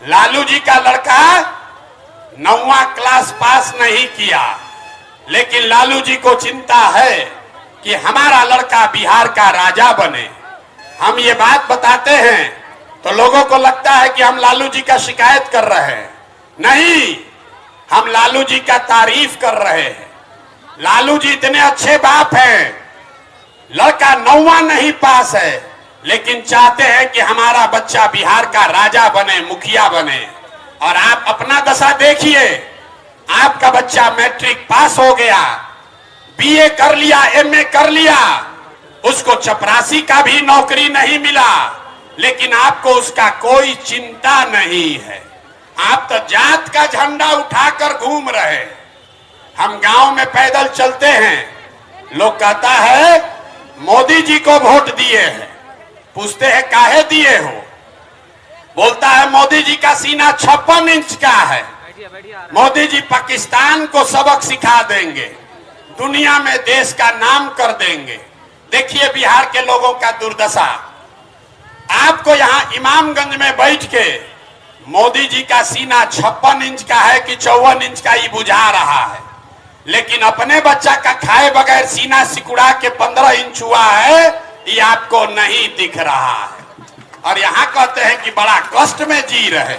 लालू जी का लड़का 9वां class pass नहीं किया, लेकिन लालू जी को चिंता है कि हमारा लड़का बिहार का राजा बने। हम ये बात बताते हैं तो लोगों को लगता है कि हम लालू जी का शिकायत कर रहे हैं। नहीं, हम लालू जी का तारीफ कर रहे हैं। लालू जी इतने अच्छे बाप हैं, लड़का 9वां नहीं पास है, लेकिन चाहते हैं कि हमारा बच्चा बिहार का राजा बने, मुखिया बने। और आप अपना दशा देखिए, आपका बच्चा मैट्रिक पास हो गया, बीए कर लिया, एमए कर लिया, उसको चपरासी का भी नौकरी नहीं मिला, लेकिन आपको उसका कोई चिंता नहीं है। आप तो जात का झंडा उठाकर घूम रहे। हम गांव में पैदल चलते हैं, लोग कहता है मोदी जी को वोट दिए हैं। पूछते हैं काहे दिए हो? बोलता है मोदी जी का सीना 56 इंच का है, मोदी जी पाकिस्तान को सबक सिखा देंगे, दुनिया में देश का नाम कर देंगे। देखिए बिहार के लोगों का दुर्दशा। आपको यहां इमामगंज में बैठ के मोदी जी का सीना 56 इंच का है कि 54 इंच का ही बुझा रहा है, लेकिन अपने बच्चा का खाए बगैर सीना सिकुड़ा के 15 इंच हुआ है, ये आपको नहीं दिख रहा है। और यहां कहते हैं कि बड़ा कष्ट में जी रहे।